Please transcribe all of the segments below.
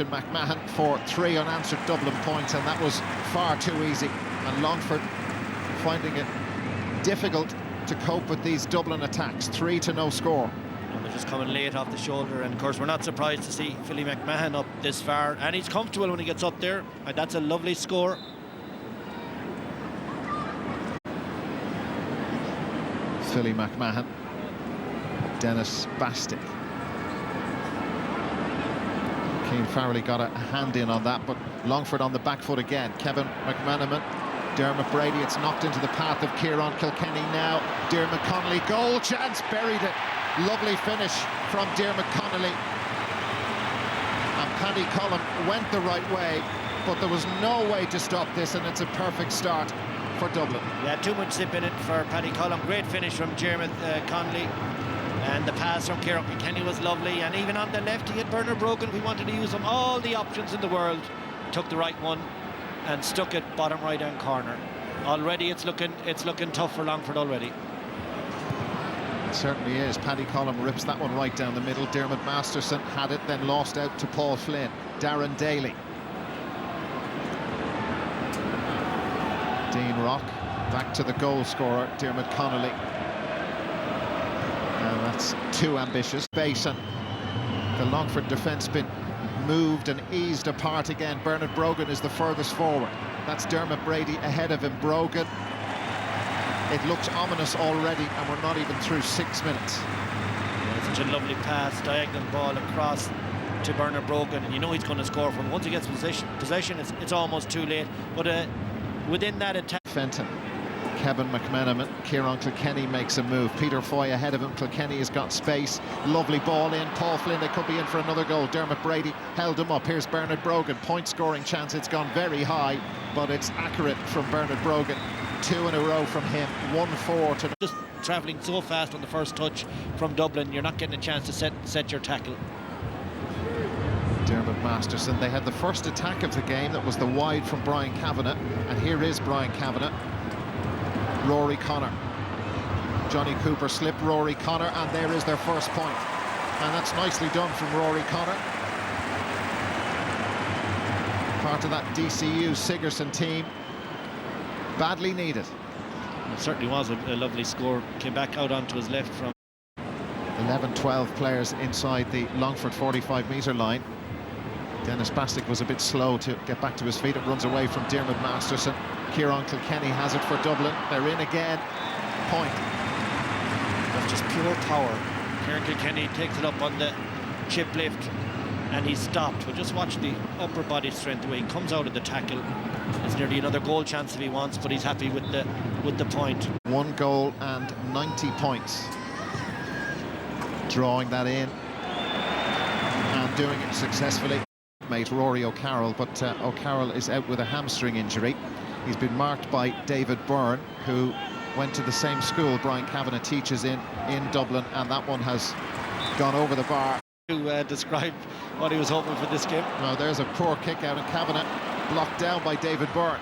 McMahon for 3 unanswered Dublin points, and that was far too easy. And Longford finding it difficult to cope with these Dublin attacks. 3-0 score. And they're just coming late off the shoulder, and of course we're not surprised to see Philly McMahon up this far, and he's comfortable when he gets up there, and that's a lovely score. Philly McMahon, Dennis Bastick. Keane Farrelly got a hand in on that, but Longford on the back foot again. Kevin McManaman, Dermot Brady, it's knocked into the path of Kieran Kilkenny now. Dermot Connolly, goal chance, buried it. Lovely finish from Dermot Connolly. And Paddy Cullum went the right way, but there was no way to stop this, and it's a perfect start for Dublin. Yeah, too much zip in it for Paddy Cullum. Great finish from Dermot Connolly. And the pass from Kieran Kilkenny was lovely, and even on the left he had Bernard Brogan. We wanted to use him, all the options in the world. Took the right one and stuck it bottom right hand corner. Already it's looking tough for Longford already. It certainly is. Paddy Cullum rips that one right down the middle. Dermot Masterson had it, then lost out to Paul Flynn. Darren Daly. Dean Rock back to the goal scorer, Dermot Connolly. And that's too ambitious. Basin. The Longford defence been moved and eased apart again. Bernard Brogan is the furthest forward. That's Dermot Brady ahead of him. Brogan. It looks ominous already, and we're not even through 6 minutes. Yeah, such a lovely pass, diagonal ball across to Bernard Brogan, and you know he's going to score from. Once he gets possession, it's almost too late. But within that attack, Fenton, Kevin McManaman, Kieran Kilkenny makes a move. Peter Foy ahead of him. Kilkenny has got space. Lovely ball in. Paul Flynn, they could be in for another goal. Dermot Brady held him up. Here's Bernard Brogan. Point scoring chance. It's gone very high, but it's accurate from Bernard Brogan. 2 in a row from him. 1-4 to... Just travelling so fast on the first touch from Dublin, you're not getting a chance to set your tackle. Dermot Masterson, they had the first attack of the game. That was the wide from Brian Kavanagh, and here is Brian Kavanagh. Rory Connor. Johnny Cooper slipped Rory Connor, and there is their first point. And that's nicely done from Rory Connor. Part of that DCU Sigerson team. Badly needed. It certainly was a lovely score. Came back out onto his left from 11-12 players inside the Longford 45-metre line. Dennis Bastick was a bit slow to get back to his feet. It runs away from Dermot Masterson. Kieran Kilkenny has it for Dublin. They're in again. Point. That's just pure power. Kieran Kilkenny takes it up on the chip lift, and he's stopped. But just watch the upper body strength, the way he comes out of the tackle. It's nearly another goal chance if he wants, but he's happy with the point. 1 goal and 90 points. Drawing that in and doing it successfully. Mate Rory O'Carroll, but O'Carroll is out with a hamstring injury. He's been marked by David Byrne, who went to the same school Brian Kavanagh teaches in Dublin, and that one has gone over the bar. To describe what he was hoping for this game. Well, there's a poor kick out, and Kavanagh blocked down by David Byrne.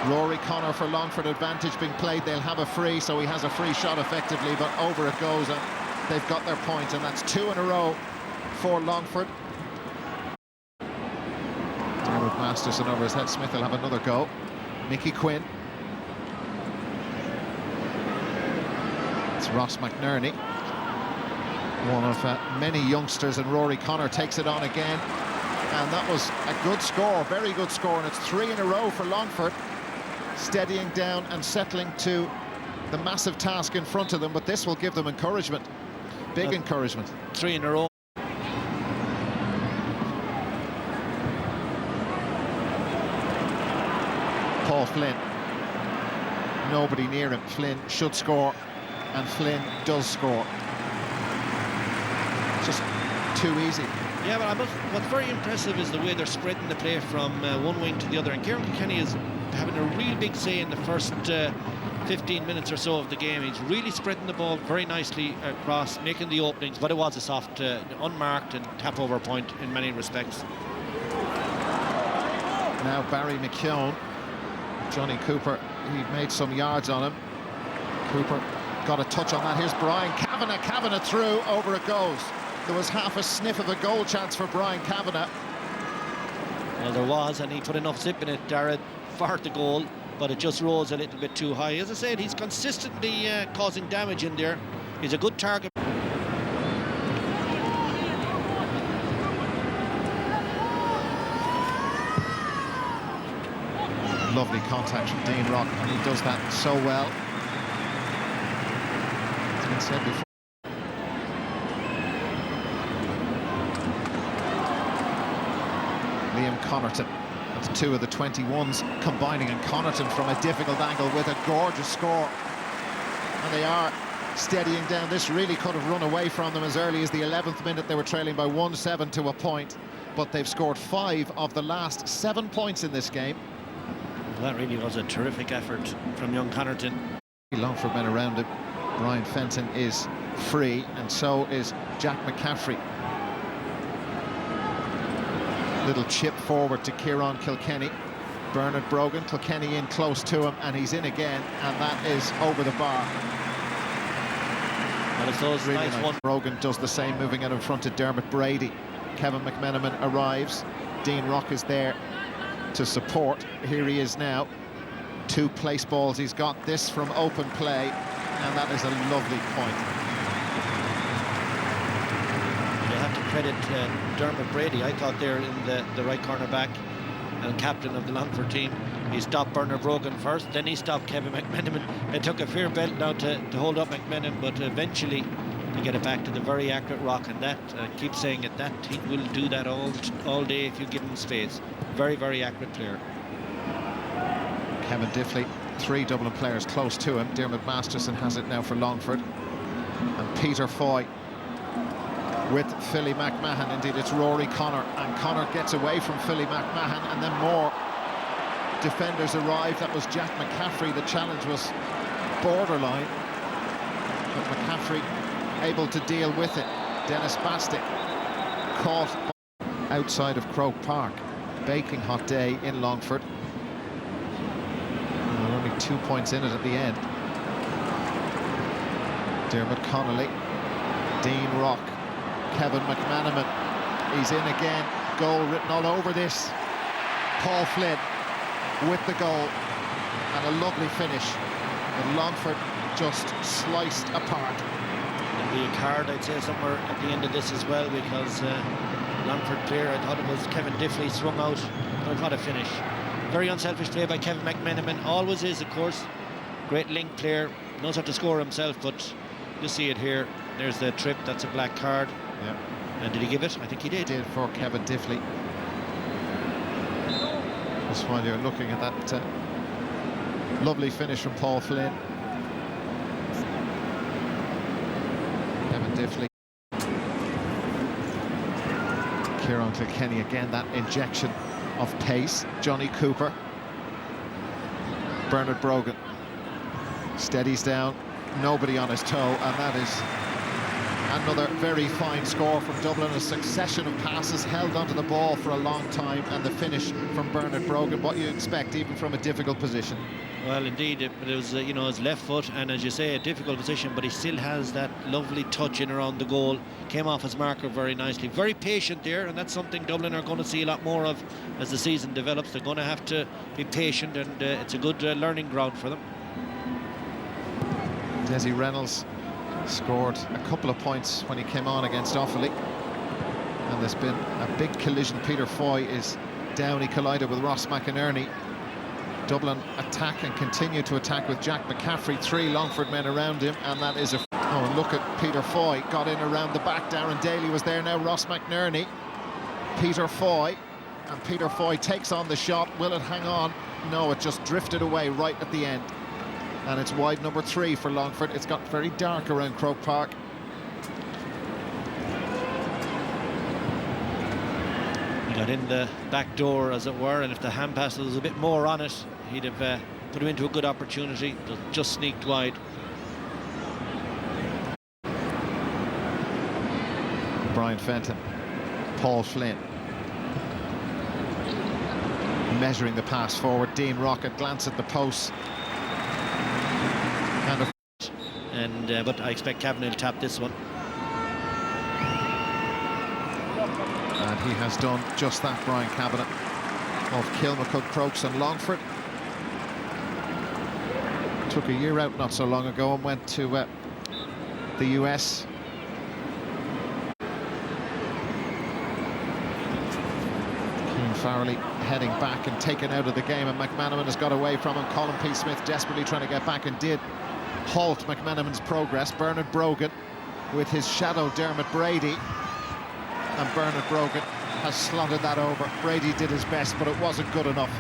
Rory Connor for Longford, advantage being played. They'll have a free, so he has a free shot effectively, but over it goes, and they've got their point, and that's 2 in a row for Longford. Dermot Masterson over his head. Smith will have another go. Mickey Quinn. It's Ross McNerney, one of many youngsters, and Rory Connor takes it on again. And that was a good score, very good score, and it's 3 in a row for Longford, steadying down and settling to the massive task in front of them, but this will give them encouragement, big encouragement. 3 in a row. Paul Flynn, nobody near him. Flynn should score, and Flynn does score. Just too easy. Yeah, but what's very impressive is the way they're spreading the play from one wing to the other. And Kieran Kilkenny is having a real big say in the first 15 minutes or so of the game. He's really spreading the ball very nicely across, making the openings. But it was a soft, unmarked and tap-over point in many respects. Now Barry McKeown. Johnny Cooper, he made some yards on him. Cooper got a touch on that. Here's Brian Kavanagh. Kavanagh through, over it goes. there was half a sniff of a goal chance for Brian Kavanagh. Well, there was, and he put enough zip in it, Darragh, for the goal, but it just rose a little bit too high. As I said, he's consistently causing damage in there. He's a good target. Lovely contact from Dean Rock, and he does that so well. It's been said before. Liam Connaughton. That's two of the 21s combining, and Connaughton from a difficult angle with a gorgeous score. And they are steadying down. This really could have run away from them as early as the 11th minute. They were trailing by 1-7 to a point, but they've scored 5 of the last 7 points in this game. Well, that really was a terrific effort from young Connaughton. Longford men around him. Brian Fenton is free, and so is Jack McCaffrey. Little chip forward to Kieran Kilkenny. Bernard Brogan, Kilkenny in close to him, and he's in again, and that is over the bar. Well, it's those Really nice nice. ones. Brogan does the same, moving out in front of Dermot Brady. Kevin McMenamin arrives. Dean Rock is there to support. Here he is now. 2 place balls. He's got this from open play, and that is a lovely point. You have to credit Dermot Brady. I thought there in the right corner back and captain of the Longford team. He stopped Bernard Brogan first, then he stopped Kevin McMenamin. It took a fair belt now to hold up McMenamin, but eventually to get it back to the very accurate Rock, and that, keep saying it, that he will do that all day if you give him space. Very, very accurate player. Kevin Diffley, 3 Dublin players close to him. Dermot Masterson has it now for Longford. And Peter Foy with Philly McMahon. Indeed, it's Rory Connor, and Connor gets away from Philly McMahon, and then more defenders arrive. That was Jack McCaffrey. The challenge was borderline, but McCaffrey able to deal with it. Dennis Bastick caught outside of Croke Park. Baking hot day in Longford. And there are only 2 points in it at the end. Dermot Connolly, Dean Rock, Kevin McMenamin. He's in again. Goal written all over this. Paul Flynn with the goal, and a lovely finish. And Longford just sliced apart. There'll be a card, I'd say, somewhere at the end of this as well, because Longford player, I thought it was Kevin Diffley, swung out, but what a finish. Very unselfish play by Kevin McMenamin, always is, of course. Great link player, knows how to score himself, but you see it here. There's the trip, that's a black card. Yeah. And did he give it? I think he did. He did for Kevin Diffley. Just while you're looking at that lovely finish from Paul Flynn. Kevin Diffley. Kieran Kilkenny again, that injection of pace. Johnny Cooper. Bernard Brogan steadies down, nobody on his toe, and that is another very fine score from Dublin. A succession of passes, held onto the ball for a long time, and the finish from Bernard Brogan, what you expect even from a difficult position. Well, indeed, it was, you know, his left foot, and as you say, a difficult position, but he still has that lovely touch in around the goal. Came off his marker very nicely. Very patient there, and that's something Dublin are going to see a lot more of as the season develops. They're going to have to be patient, and it's a good learning ground for them. Desi Reynolds scored a couple of points when he came on against Offaly, and there's been a big collision. Peter Foy is down. He collided with Ross McInerney. Dublin attack and continue to attack with Jack McCaffrey, 3 Longford men around him, and that is a... Oh, and look at Peter Foy, got in around the back. Darren Daly was there, now Ross McInerney. Peter Foy, and Peter Foy takes on the shot. Will it hang on? No, it just drifted away right at the end. And it's wide number 3 for Longford. It's got very dark around Croke Park. He got in the back door, as it were, and if the hand pass was a bit more on it, he'd have put him into a good opportunity. Just sneaked wide. Brian Fenton, Paul Flynn. Measuring the pass forward. Dean Rocket glance at the post. But I expect Kavanagh will tap this one. He has done just that, Brian Cabinet, of Kilmacud, Crokes and Longford. Took a year out not so long ago and went to the US. Keane Farrelly heading back and taken out of the game, and McManaman has got away from him. Colin P. Smith desperately trying to get back and did halt McManaman's progress. Bernard Brogan with his shadow Dermot Brady, and Bernard Brogan has slotted that over. Brady did his best, but it wasn't good enough.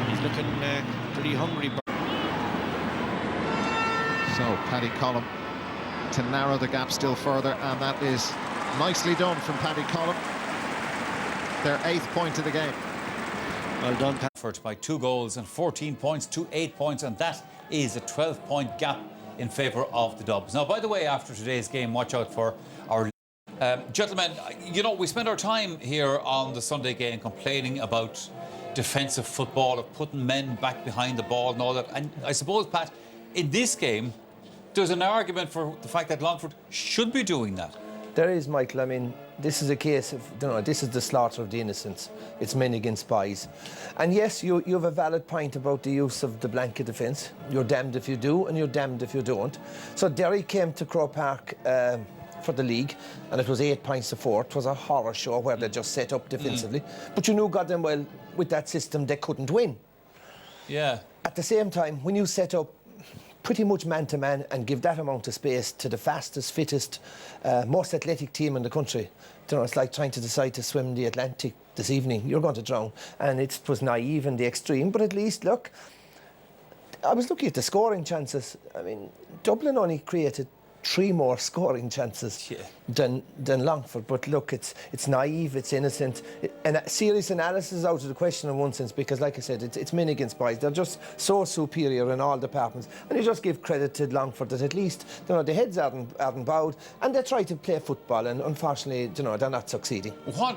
He's looking pretty hungry. So Paddy Collum to narrow the gap still further, and that is nicely done from Paddy Collum. Their 8th point of the game. Well done, Pat. By 2 goals and 14 points to 8 points, and that is a 12-point gap in favour of the Dubs. Now, by the way, after today's game, watch out for our... gentlemen, you know, we spent our time here on the Sunday game complaining about defensive football, of putting men back behind the ball and all that. And I suppose, Pat, in this game, there's an argument for the fact that Longford should be doing that. There is, Michael. I mean, this is a case of, you know, this is the slaughter of the innocents. It's men against boys. And yes, you have a valid point about the use of the blanket defence. You're damned if you do, and you're damned if you don't. So Derry came to Croke Park for the league, and it was 8 points to 4. It was a horror show where they just set up defensively. But you knew goddamn well, with that system, they couldn't win. Yeah. At the same time, when you set up pretty much man-to-man and give that amount of space to the fastest, fittest, most athletic team in the country, you know, it's like trying to decide to swim the Atlantic this evening. You're going to drown. And it was naive in the extreme, but at least, look, I was looking at the scoring chances. I mean, Dublin only created 3 more scoring chances than Longford. But look, it's naive, it's innocent, and serious analysis is out of the question in one sense, because, like I said, it's men against boys. They're just so superior in all departments, and you just give credit to Longford that at least, you know, the heads aren't bowed, and they try to play football, and unfortunately, you know, they're not succeeding. What?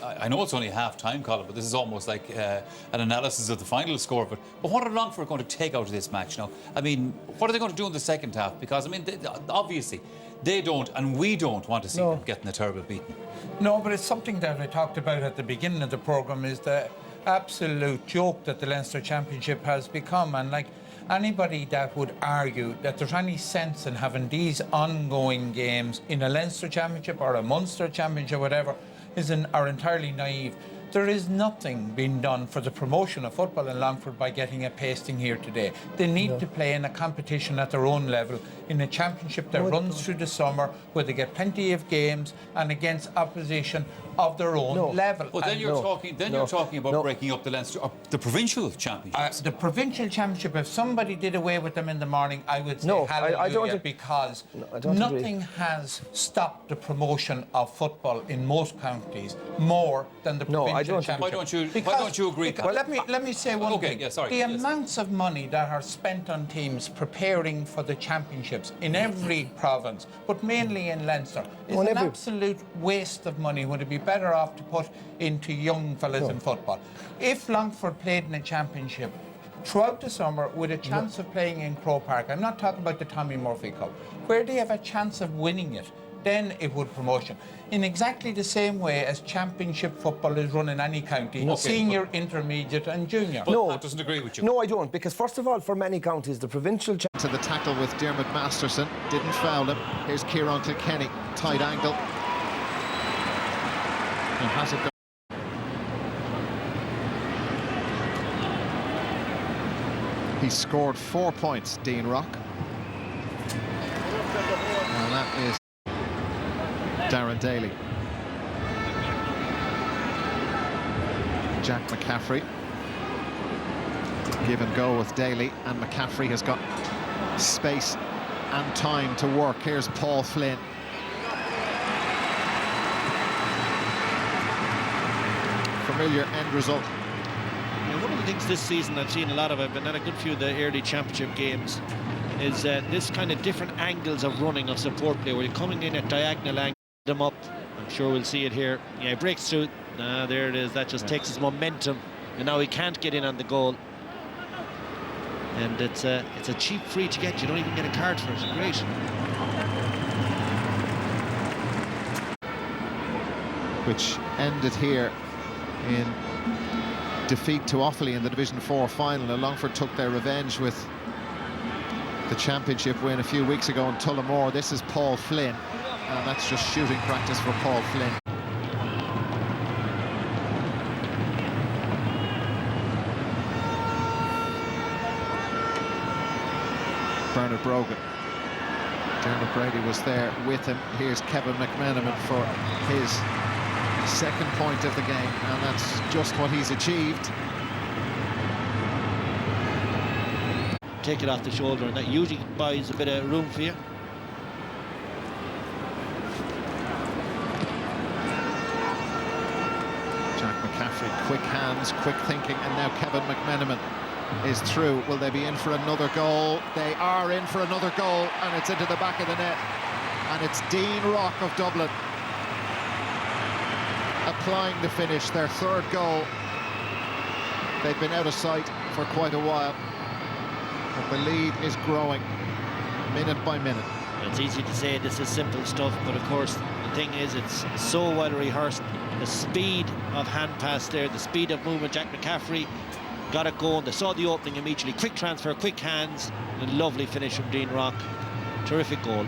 I know it's only half-time, Colin, but this is almost like an analysis of the final score of it. But what are Longford going to take out of this match now? I mean, what are they going to do in the second half? Because, I mean, obviously, they don't, and we don't want to see them getting a terrible beating. No, but it's something that I talked about at the beginning of the programme, is the absolute joke that the Leinster Championship has become. And, like, anybody that would argue that there's any sense in having these ongoing games in a Leinster Championship or a Munster Championship, whatever, are entirely naive. There is nothing being done for the promotion of football in Longford by getting a pasting here today. They need to play in a competition at their own level, in a championship that runs through the summer, where they get plenty of games and against opposition of their own level. But then you're talking about breaking up the Leinster, or the provincial championships. The provincial championship, if somebody did away with them in the morning, I would say hallelujah, I don't, because I don't nothing has stopped the promotion of football in most counties more than the provincial championship. Why don't you agree? Well, let me say one thing. Yeah, sorry. The amounts of money that are spent on teams preparing for the championships in every province, but mainly in Leinster, is an absolute waste of money. Would it be better off to put into young fellas in football? If Longford played in a championship throughout the summer with a chance of playing in Croke Park, I'm not talking about the Tommy Murphy Cup, where they have a chance of winning it, then it would promotion. In exactly the same way as championship football is run in any county, senior, intermediate and junior. But Pat doesn't agree with you. No, I don't, because first of all, for many counties, the provincial... To the tackle with Dermot Masterson, didn't foul him. Here's Kieran Kilkenny, tight angle. And has it gone? He scored 4 points, Dean Rock. And that is Darren Daly. Jack McCaffrey. Give and go with Daly, and McCaffrey has got space and time to work. Here's Paul Flynn. Familiar end result. Yeah, one of the things this season I've seen a lot of, I've been at a good few of the early championship games, is this kind of different angles of running of support play, where you're coming in at diagonal angle them up. I'm sure we'll see it here. Yeah, he breaks through. There it is. That just takes his momentum, and now he can't get in on the goal. And it's a cheap free to get. You don't even get a card for it. Great. which ended here in defeat to Offaly in the Division 4 final. And Longford took their revenge with the championship win a few weeks ago in Tullamore. This is Paul Flynn, and that's just shooting practice for Paul Flynn. Bernard Brogan. Dermot Brady was there with him. Here's Kevin McMenamin for his second point of the game, and that's just what he's achieved. Take it off the shoulder, and that usually buys a bit of room for you. Jack McCaffrey, quick hands, quick thinking, and now Kevin McMenamin is through. Will they be in for another goal? They are in for another goal, and it's into the back of the net. And it's Dean Rock of Dublin applying the finish, their third goal. They've been out of sight for quite a while, but the lead is growing minute by minute. It's easy to say this is simple stuff, but of course the thing is, it's so well rehearsed. The speed of hand pass there, the speed of movement. Jack McCaffrey got it going. They saw the opening immediately. Quick transfer, quick hands, and a lovely finish from Dean Rock. Terrific goal.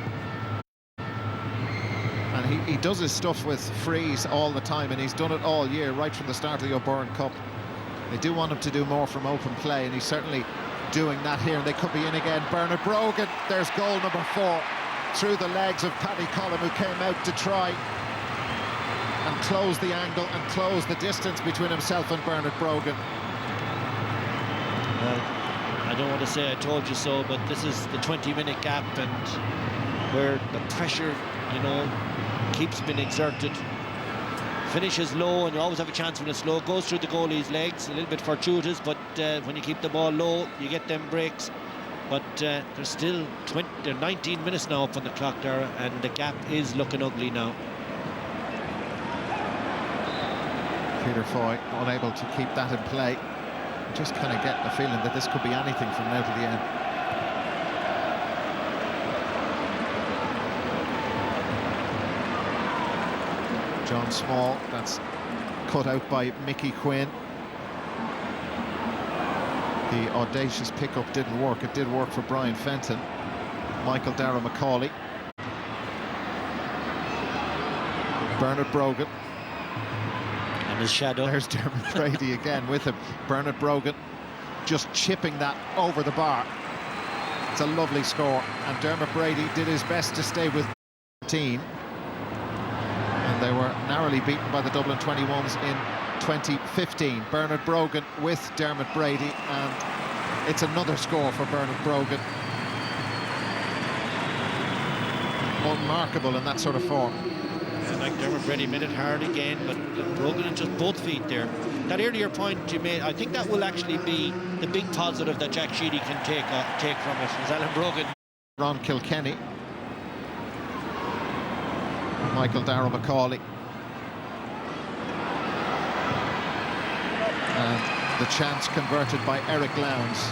And he does his stuff with frees all the time, and he's done it all year, right from the start of the O'Byrne Cup. They do want him to do more from open play, and he's certainly doing that here. And they could be in again. Bernard Brogan, there's goal number 4 through the legs of Paddy Collum, who came out to try and close the angle and close the distance between himself and Bernard Brogan. Well, I don't want to say I told you so, but this is the 20-minute gap, and where the pressure, you know, keeps being exerted. Finishes low, and you always have a chance when it's low. Goes through the goalie's legs, a little bit fortuitous, but when you keep the ball low, you get them breaks. But there's still 19 minutes now up on the clock there, and the gap is looking ugly now. Peter Foy unable to keep that in play. Just kind of getting the feeling that this could be anything from now to the end. John Small, that's cut out by Mickey Quinn. The audacious pickup didn't work. It did work for Brian Fenton. Michael Darragh Macaulay. Bernard Brogan. And his shadow. There's Dermot Brady again with him. Bernard Brogan just chipping that over the bar. It's a lovely score. And Dermot Brady did his best to stay with 14. And they were narrowly beaten by the Dublin 21s in 2015. Bernard Brogan with Dermot Brady, and it's another score for Bernard Brogan. Unmarkable in that sort of form. Yeah, like Dermot Brady made it hard again, but Brogan in just both feet there. That earlier point you made, I think that will actually be the big positive that Jack Sheedy can take from it, is Alan Brogan. Ron Kilkenny. Michael Darragh Macaulay. And the chance converted by Eric Lowndes.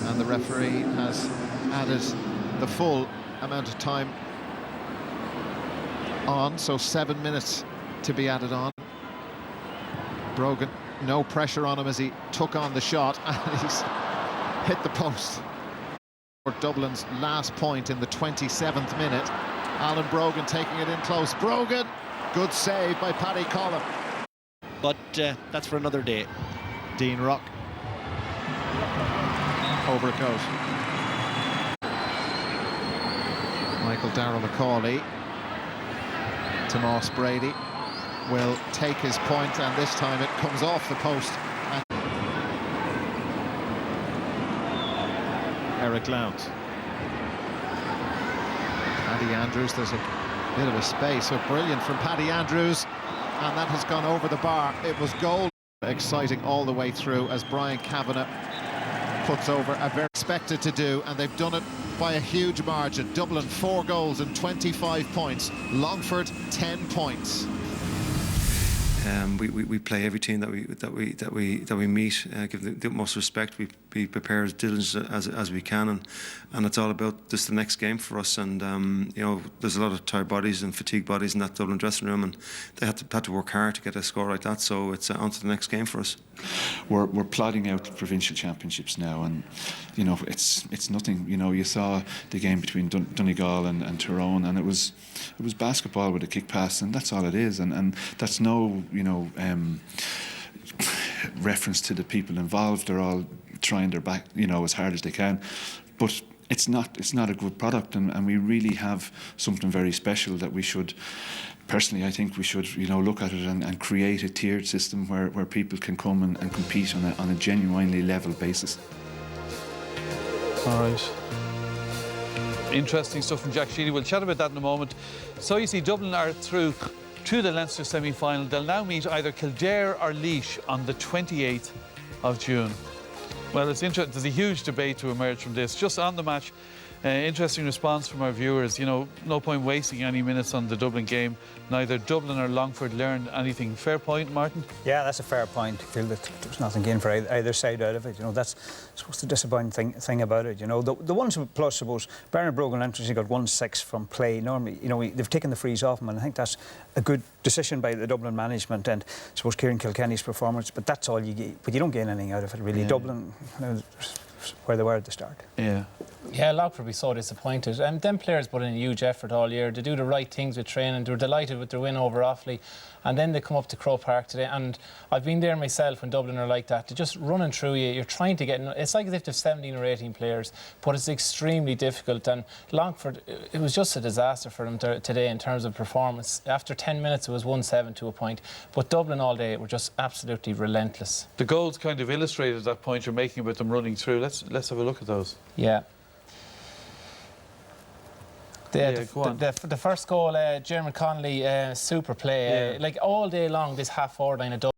And the referee has added the full amount of time on, so 7 minutes to be added on. Brogan, no pressure on him as he took on the shot, and he's hit the post. For Dublin's last point in the 27th minute. Alan Brogan taking it in close. Brogan, good save by Paddy Collum. But that's for another day. Dean Rock. Over it goes. Michael Darragh Macaulay. Tomas Brady will take his point, and this time it comes off the post. Eric Lowndes. Paddy Andrews, there's a bit of a space, so brilliant from Paddy Andrews, and that has gone over the bar. It was goal. Exciting all the way through as Brian Kavanagh puts over a very expected to do, and they've done it by a huge margin. Dublin 4 goals and 25 points. Longford 10 points. We play every team that we meet, give them the utmost respect. We be prepared as diligent as we can, and it's all about just the next game for us. And you know, there's a lot of tired bodies and fatigued bodies in that Dublin dressing room, and they had to work hard to get a score like that. So it's on to the next game for us. We're plotting out provincial championships now, and you know, it's nothing. You know, you saw the game between Donegal and Tyrone, and it was basketball with a kick pass, and that's all it is. And that's no, you know, reference to the people involved. They're all trying their back, you know, as hard as they can, but it's not a good product, and we really have something very special that we should. Personally, I think we should, you know, look at it and create a tiered system where people can come and compete on a genuinely level basis. All right. Interesting stuff from Jack Sheedy. We'll chat about that in a moment. So you see, Dublin are through to the Leinster semi-final. They'll now meet either Kildare or Laois on the 28th of June. Well, it's interesting. There's a huge debate to emerge from this. Just on the match, interesting response from our viewers. You know, no point wasting any minutes on the Dublin game. Neither Dublin or Longford learned anything. Fair point, Martin? Yeah, that's a fair point. I feel that there's nothing gained for either side out of it. You know, that's the disappointing thing about it. You know, the one plus, I suppose, Bernard Brogan Leinster got 1-6 from play. Normally, you know, they've taken the frees off him, and I think that's a good decision by the Dublin management. And I suppose Kieran Kilkenny's performance, but that's all you get. But you don't gain anything out of it, really. Yeah. Dublin, you know, where they were at the start. Yeah. Yeah, Longford would be so disappointed. And them players put in a huge effort all year. They do the right things with training. They were delighted with their win over Offaly. And then they come up to Croke Park today. And I've been there myself when Dublin are like that. They're just running through you. You're trying to get... It's like as if there's 17 or 18 players. But it's extremely difficult. And Longford, it was just a disaster for them today in terms of performance. After 10 minutes, it was 1-7 to a point. But Dublin all day were just absolutely relentless. The goals kind of illustrated that point you're making about them running through. Let's have a look at those. Yeah. The first goal, Jeremy Connolly, super play. Like all day long, this half-forward line of Dublin